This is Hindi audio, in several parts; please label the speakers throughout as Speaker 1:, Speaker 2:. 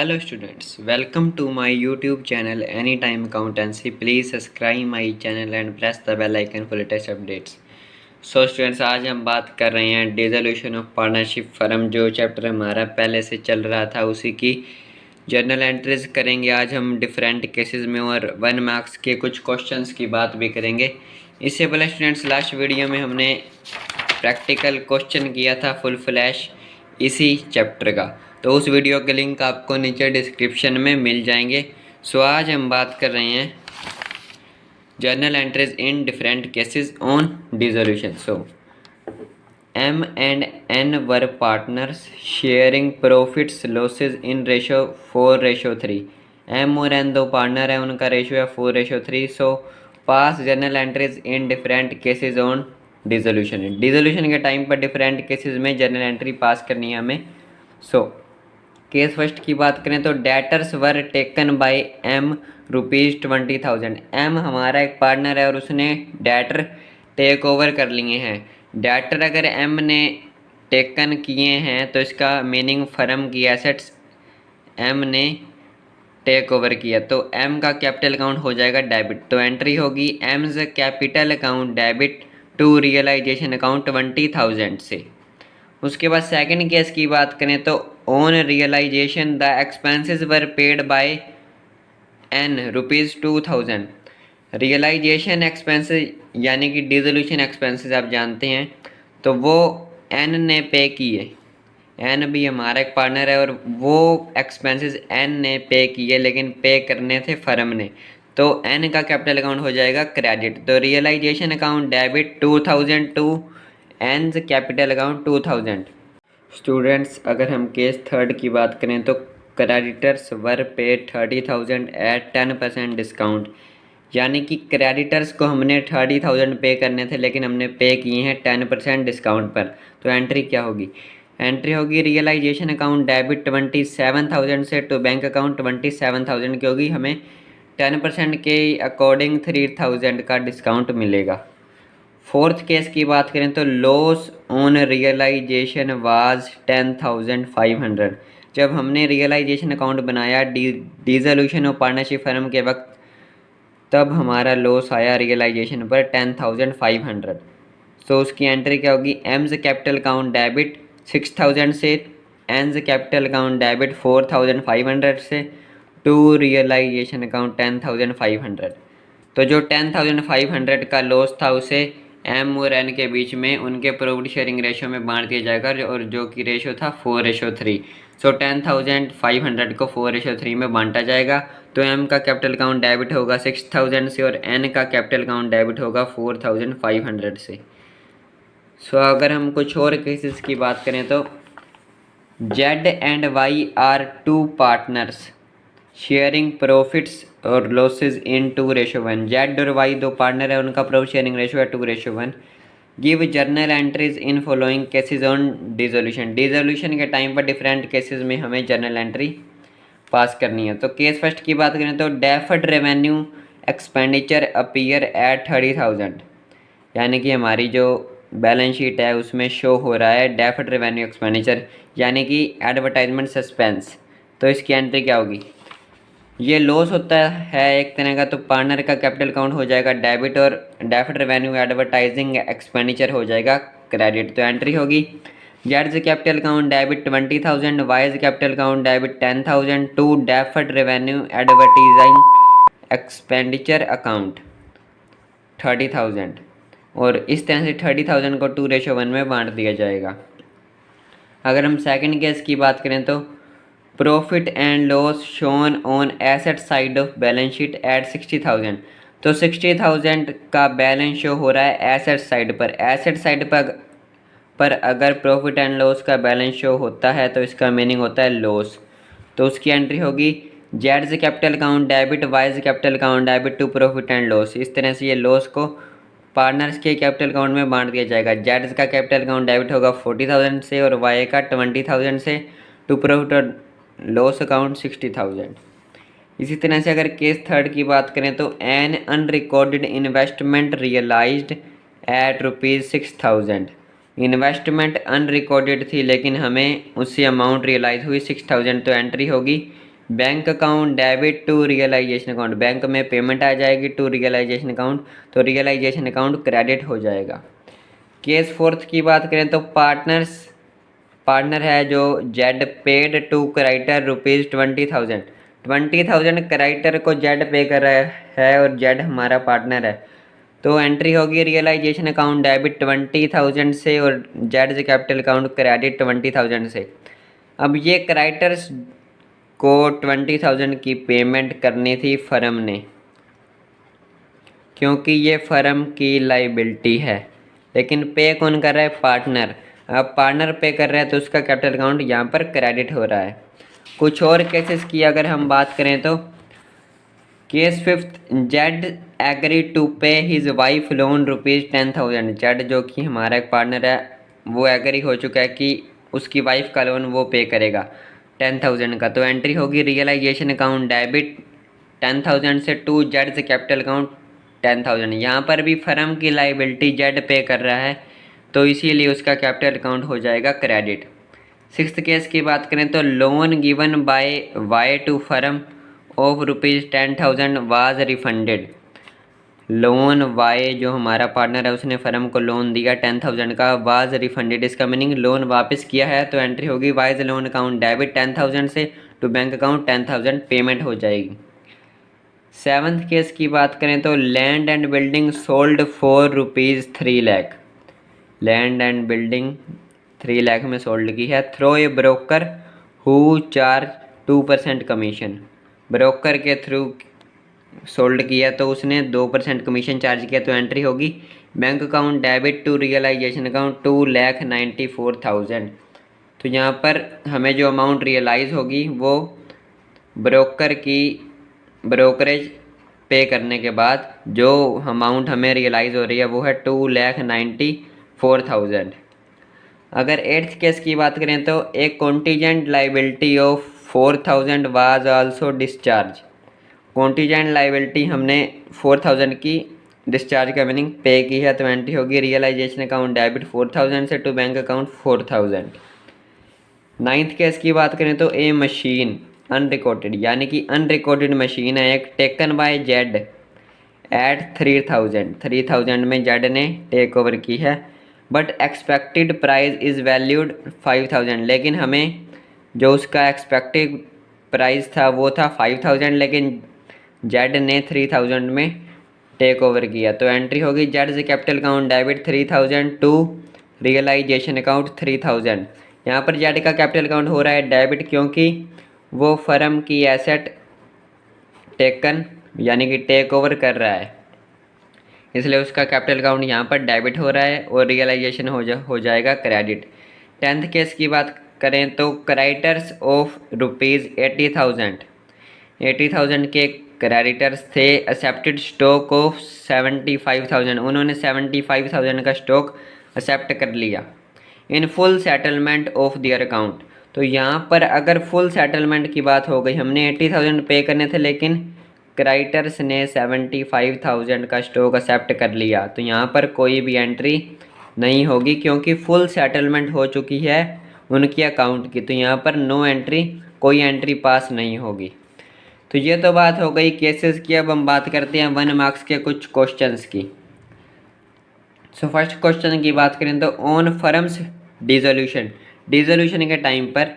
Speaker 1: Hello students, welcome to my YouTube channel Anytime Accountancy. Please subscribe my channel and press the bell icon for latest updates. So students, आज हम बात कर रहे हैं डिसोल्यूशन ऑफ पार्टनरशिप फर्म। जो चैप्टर हमारा पहले से चल रहा था उसी की जर्नल एंट्रीज करेंगे आज हम डिफरेंट केसेस में, और 1 मार्क्स के कुछ क्वेश्चंस की बात भी करेंगे। इससे पहले स्टूडेंट्स, लास्ट वीडियो में हमने प्रैक्टिकल क्वेश्चन किया था फुल फ्लैश इसी चैप्टर का, तो उस वीडियो के लिंक आपको नीचे डिस्क्रिप्शन में मिल जाएंगे। सो आज हम बात कर रहे हैं journal entries in different cases on dissolution. So M and N were partners sharing profits losses in ratio 4:3। M और N दो पार्टनर है, उनका रेशियो है 4:3। So pass journal entries in different cases on dissolution. Dissolution के टाइम पर डिफरेंट केसेस में जर्नल एंट्री पास करनी है हमें। सो केस फर्स्ट की बात करें तो debtors were taken by M ₹20,000। M हमारा एक पार्टनर है और उसने डेटर टेक ओवर कर लिए हैं। डेटर अगर M ने टेकन किए हैं तो इसका मीनिंग फर्म की एसेट्स M ने टेक ओवर किया, तो M का कैपिटल अकाउंट हो जाएगा डेबिट। तो एंट्री होगी M's capital account debit to realisation account 20,000 से। उसके बाद सेकंड केस की बात करें तो on realisation the expenses were paid by N ₹2,000। Realisation expenses यानी कि डिसोल्यूशन एक्सपेंसेस आप जानते हैं, तो वो N ने पे किए। N भी हमारा एक पार्टनर है और वो एक्सपेंसेस N ने पे किए, लेकिन पे करने थे फर्म ने, तो N का कैपिटल अकाउंट हो जाएगा क्रेडिट। तो realisation account debit 2,000 to N's capital account 2,000। Students, अगर हम केस थर्ड की बात करें तो creditors were paid 30,000 at 10% discount. यानी कि क्रेडिटर्स को हमने 30,000 पे करने थे, लेकिन हमने पे किए हैं 10% डिस्काउंट पर। तो एंट्री क्या होगी? एंट्री होगी रियलाइजेशन अकाउंट डेबिट 27,000 से टू बैंक अकाउंट 27,000 की होगी। हमें 10% के अकॉर्डिंग 3,000 का डिस्काउंट मिलेगा। फोर्थ केस की बात करें तो लॉस ऑन रियलाइजेशन वाज 10,500। जब हमने रियलाइजेशन अकाउंट बनाया डिसोल्यूशन ऑफ पार्टनरशिप फर्म के वक्त, तब हमारा लॉस आया रियलाइजेशन पर 10,500। सो उसकी एंट्री क्या होगी? M's कैपिटल अकाउंट डेबिट 6,000 से, N's कैपिटल अकाउंट डेबिट 4,500 से टू रियलाइजेशन अकाउंट 10,500। तो जो 10,500 का लॉस था उसे M और N के बीच में उनके प्रॉफिट शेयरिंग रेशियो में बांट दिया जाएगा, और जो कि रेशियो था 4:3। सो 10,500 को 4:3 में बांटा जाएगा। तो M का कैपिटल अकाउंट डेबिट होगा 6,000 से और N का कैपिटल अकाउंट डेबिट होगा 4,500 से। सो अगर हम कुछ और केसेस की बात करें तो Z and Y are two partners sharing profits और लॉसेज इन 2:1। Z और Y दो पार्टनर है, उनका प्रॉफिट शेयरिंग रेशियो है 2:1। Give journal entries in following cases on dissolution. Dissolution के टाइम पर डिफरेंट केसेस में हमें जर्नल एंट्री पास करनी है। तो केस फर्स्ट की बात करें तो deferred revenue expenditure appear eight 30,000। यानी कि हमारी जो बैलेंस शीट है उसमें शो हो रहा है डेफर्ड रेवेन्यू एक्सपेंडिचर, यानी कि एडवर्टाइजमेंट सस्पेंस। तो इसकी एंट्री क्या होगी? ये लॉस होता है एक तरह का, तो पार्टनर का कैपिटल अकाउंट हो जाएगा डेबिट और डेफर्ड रेवेन्यू एडवर्टाइजिंग एक्सपेंडिचर हो जाएगा क्रेडिट। तो एंट्री होगी Z's capital account debit 20,000, Y's capital account debit 10,000 to deferred revenue advertising expenditure account 30,000, और इस तरह से 30,000 को 2:1 में बांट दिया जाएगा। अगर हम सेकंड केस की बात करें तो profit and loss shown on asset side of balance sheet at 60,000। तो 60,000 का बैलेंस शो हो रहा है एसेट साइड पर। एसेट साइड पर अगर प्रॉफिट एंड लॉस का बैलेंस शो होता है तो इसका मीनिंग होता है लॉस। तो उसकी एंट्री होगी Z's capital account debit Y's capital account debit to profit and loss. इस तरह से ये लॉस को पार्टनर्स के कैपिटल अकाउंट में बांट दिया जाएगा। Z's का कैपिटल अकाउंट डेबिट होगा 40,000 से और Y का 20,000 से टू प्रॉफिट लॉस अकाउंट 60,000। इसी तरह से अगर केस थर्ड की बात करें तो an unrecorded investment realised at ₹6,000। Investment unrecorded थी, लेकिन हमें उससे अमाउंट रियलाइज हुई 6,000। तो एंट्री होगी bank account debit to realisation account, bank में पेमेंट आ जाएगी टू रियलाइजेशन अकाउंट, तो रियलाइजेशन अकाउंट क्रेडिट हो जाएगा। केस फोर्थ की बात करें तो पार्टनर है जो जेड पेड टू क्राइटर ₹20,000, 20,000 क्राइटर को जेड पे कर रहा है और जेड हमारा पार्टनर है, तो एंट्री होगी रियलाइजेशन अकाउंट डेबिट 20,000 से और जेड कैपिटल अकाउंट क्रेडिट 20,000 से। अब ये क्राइटर्स को 20,000 की पेमेंट करनी थी फर्म ने, क्योंकि ये फर्म की लाइबिलिटी है, लेकिन पे कौन कर रहा है? पार्टनर। अब पार्टनर पे कर रहा है तो उसका कैपिटल अकाउंट यहाँ पर क्रेडिट हो रहा है। कुछ और केसेस की अगर हम बात करें तो case fifth, Z agree to pay his wife loan ₹10,000, Z जो कि हमारा एक पार्टनर है वो एग्री हो चुका है कि उसकी वाइफ का लोन वो पे करेगा 10,000 का, तो एंट्री होगी रियलाइजेशन अकाउंट डेबिट 10,000 से टू जेड कैपिटल अकाउंट 10,000। यहाँ पर भी फर्म की लाइबिलिटी जेड पे कर रहा है तो इसीलिए उसका कैपिटल अकाउंट हो जाएगा क्रेडिट। सिक्स्थ केस की बात करें तो loan given by Y to firm of ₹10,000 was refunded, loan Y जो हमारा पार्टनर है उसने फर्म को लोन दिया 10,000 का, वाज रिफंडेड इसका मीनिंग लोन वापस किया है, तो एंट्री होगी वाइज लोन अकाउंट डेबिट 10,000 से टू बैंक अकाउंट 10,000 पेमेंट हो जाएगी। सेवन्थ केस की बात करें तो land and building sold for ₹3 lakh, land and building 3 lakh में सोल्ड की है through a broker who charge 2% commission, broker के थ्रू सोल्ड किया तो उसने 2% कमीशन चार्ज किया, तो एंट्री होगी bank account debit to realisation account 2,94,000। तो यहाँ पर हमें जो अमाउंट रियलाइज़ होगी वो ब्रोकर की ब्रोकरेज पे करने के बाद जो अमाउंट हमें रियलाइज़ हो रही है वो है 2,94,000। अगर एट्थ केस की बात करें तो एक contingent liability of 4,000 was also discharge, contingent liability हमने 4,000 की डिस्चार्ज का मीनिंग पे की है, तो एंट्री होगी रियलाइजेशन अकाउंट डेबिट 4,000 से to bank account 4,000। Ninth case की बात करें तो ए मशीन अनरिकॉर्डेड, यानी कि अनरिकॉर्डेड मशीन है एक टेकन बाय जेड एट 3,000 में जेड ने टेक ओवर की है, but expected price is valued 5,000, लेकिन हमें जो उसका एक्सपेक्टेड प्राइस था वो था 5,000, लेकिन जेड ने 3,000 में टेक ओवर किया, तो एंट्री होगी Z capital account debit 3,000 to realisation account 3,000। यहाँ पर जेड का कैपिटल अकाउंट हो रहा है डेबिट क्योंकि वो फर्म की एसेट टेकन यानी कि टेक ओवर कर रहा है, इसलिए उसका कैपिटल अकाउंट यहाँ पर डेबिट हो रहा है और रियलाइजेशन हो जाएगा क्रेडिट। टेंथ केस की बात करें तो क्रेडिटर्स ऑफ ₹80,000 के क्रेडिटर्स थे, एक्सेप्टेड स्टॉक ऑफ 75,000, उन्होंने 75,000 का स्टॉक एक्सेप्ट कर लिया in full settlement of their account. तो यहाँ पर अगर फुल सेटलमेंट की बात हो गई, हमने 80,000 पे करने थे लेकिन क्राइटर्स ने 75,000 का स्टॉक एक्सेप्ट कर लिया, तो यहाँ पर कोई भी एंट्री नहीं होगी क्योंकि फुल सेटलमेंट हो चुकी है उनकी अकाउंट की, तो यहाँ पर नो एंट्री, कोई एंट्री पास नहीं होगी। तो ये तो बात हो गई केसेस की। अब हम बात करते हैं 1 मार्क्स के कुछ क्वेश्चंस की। सो फर्स्ट क्वेश्चन की बात करें तो ऑन फर्म्स डिसोल्यूशन के टाइम पर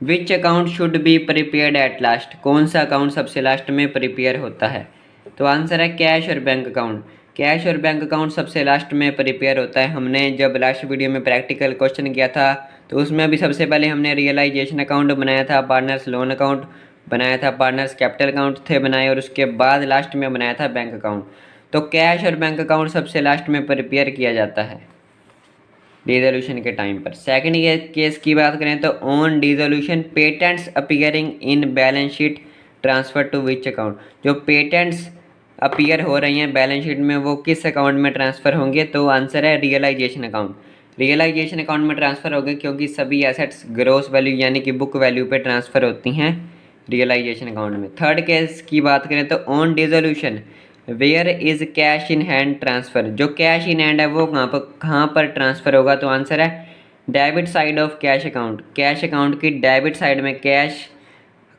Speaker 1: which account should be prepared at last, कौन सा अकाउंट सबसे लास्ट में प्रिपेयर होता है? तो आंसर है कैश और बैंक अकाउंट, कैश और बैंक अकाउंट सबसे लास्ट में प्रिपेयर होता है। हमने जब लास्ट वीडियो में प्रैक्टिकल क्वेश्चन किया था तो उसमें भी सबसे पहले हमने रियलाइजेशन अकाउंट बनाया था, पार्टनर्स लोन अकाउंट बनाया था, पार्टनर्स कैपिटल अकाउंट थे बनाए और उसके बाद लास्ट में बनाया था बैंक अकाउंट। तो कैश और बैंक अकाउंट सबसे लास्ट में प्रिपेयर किया जाता है डिसोल्यूशन के टाइम पर। सेकंड केस की बात करें तो on dissolution patents appearing in balance sheet transfer to which account, जो पेटेंट्स अपीयर हो रही हैं बैलेंस शीट में वो किस अकाउंट में ट्रांसफ़र होंगे? तो आंसर है रियलाइजेशन अकाउंट, रियलाइजेशन अकाउंट में ट्रांसफ़र होंगे क्योंकि सभी एसेट्स ग्रॉस वैल्यू यानी कि बुक वैल्यू पे ट्रांसफ़र होती हैं रियलाइजेशन अकाउंट में। थर्ड केस की बात करें तो on dissolution where is cash in hand transfer, जो कैश इन हैंड है वो कहाँ पर ट्रांसफ़र होगा? तो आंसर है debit side of cash account, cash account की डेबिट साइड में कैश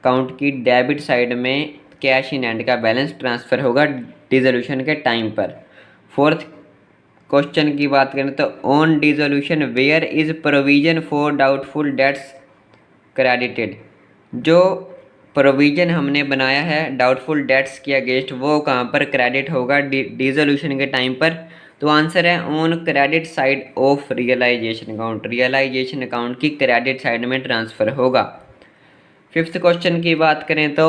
Speaker 1: अकाउंट की डेबिट साइड में कैश इन हैंड का बैलेंस ट्रांसफ़र होगा डिसोल्यूशन के टाइम पर। फोर्थ क्वेश्चन की बात करें तो on dissolution where is provision for doubtful debts credited. जो प्रोविज़न हमने बनाया है डाउटफुल डेट्स के अगेंस्ट वो कहाँ पर क्रेडिट होगा डिसोल्यूशन के टाइम पर? तो आंसर है on credit side of realisation account. Realisation account की क्रेडिट साइड में ट्रांसफ़र होगा। फिफ्थ क्वेश्चन की बात करें तो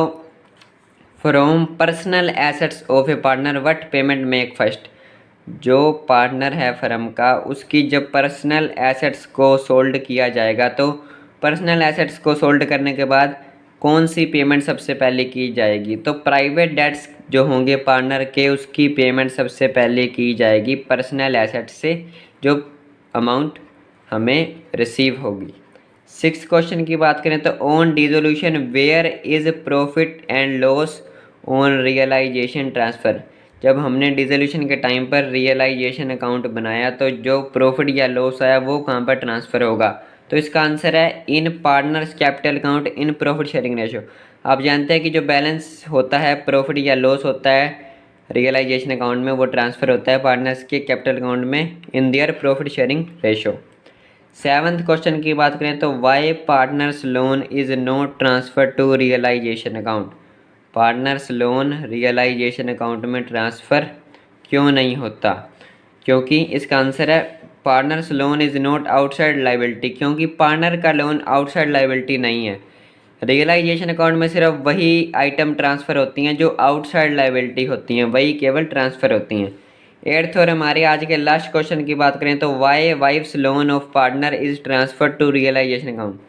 Speaker 1: from personal assets of a partner what payment make first. जो पार्टनर है फर्म का उसकी जब पर्सनल एसेट्स को सोल्ड किया जाएगा तो पर्सनल एसेट्स को सोल्ड करने के बाद कौन सी पेमेंट सबसे पहले की जाएगी? तो प्राइवेट डेट्स जो होंगे पार्टनर के उसकी पेमेंट सबसे पहले की जाएगी पर्सनल एसेट्स से जो अमाउंट हमें रिसीव होगी। सिक्स क्वेश्चन की बात करें तो on dissolution where is profit and loss on realisation transfer. जब हमने डिसोल्यूशन के टाइम पर रियलाइजेशन अकाउंट बनाया तो जो प्रॉफिट या लॉस आया वो कहाँ पर ट्रांसफ़र होगा? तो इसका आंसर है in partners capital account in profit sharing ratio. आप जानते हैं कि जो बैलेंस होता है प्रॉफिट या लॉस होता है रियलाइजेशन अकाउंट में वो ट्रांसफ़र होता है पार्टनर्स के कैपिटल अकाउंट में in their profit sharing ratio. Seventh question की बात करें तो Y partner's loan is not transfer to realisation account. Partner's loan realisation account में ट्रांसफ़र क्यों नहीं होता? क्योंकि इसका आंसर है partner's loan is not outside liability. क्योंकि पार्टनर का लोन आउटसाइड लाइबिलिटी नहीं है। रियलाइजेशन अकाउंट में सिर्फ वही आइटम ट्रांसफ़र होती हैं जो आउटसाइड लाइबिलिटी होती हैं, वही केवल ट्रांसफ़र होती हैं। एट्थ और हमारे आज के लास्ट क्वेश्चन की बात करें तो Y wife's loan of partner is transfer to realisation account.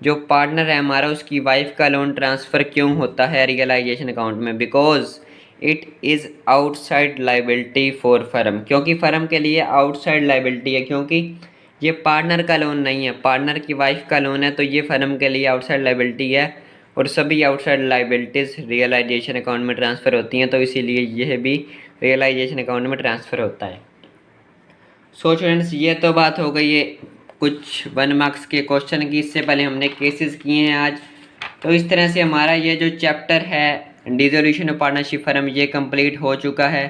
Speaker 1: जो पार्टनर है हमारा उसकी वाइफ का लोन ट्रांसफ़र क्यों होता है रियलाइजेशन अकाउंट में? Because it is outside liability for firm. क्योंकि फर्म के लिए आउटसाइड लाइबिलिटी है, क्योंकि ये पार्टनर का लोन नहीं है, पार्टनर की वाइफ का लोन है, तो ये फर्म के लिए आउटसाइड लाइबिलिटी है और सभी आउटसाइड लाइबिलिटीज़ रियलाइजेशन अकाउंट में ट्रांसफ़र होती हैं, तो इसीलिए यह भी रियलाइजेशन अकाउंट में ट्रांसफ़र होता है। सो स्टूडेंट्स ये तो बात हो गई है कुछ 1 मार्क्स के क्वेश्चन की। इससे पहले हमने केसेस किए हैं आज। तो इस तरह से हमारा ये जो चैप्टर है डिसोल्यूशन ऑफ पार्टनरशिप फर्म ये कंप्लीट हो चुका है।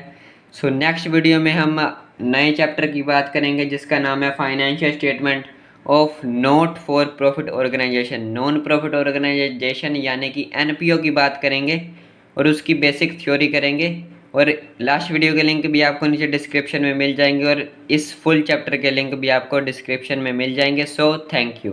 Speaker 1: सो नेक्स्ट वीडियो में हम नए चैप्टर की बात करेंगे जिसका नाम है financial statement of not for profit organisation. Non profit organisation यानी कि एनपीओ की बात करेंगे और उसकी बेसिक थ्योरी करेंगे। और लास्ट वीडियो के लिंक भी आपको नीचे डिस्क्रिप्शन में मिल जाएंगे और इस फुल चैप्टर के लिंक भी आपको डिस्क्रिप्शन में मिल जाएंगे। So thank you.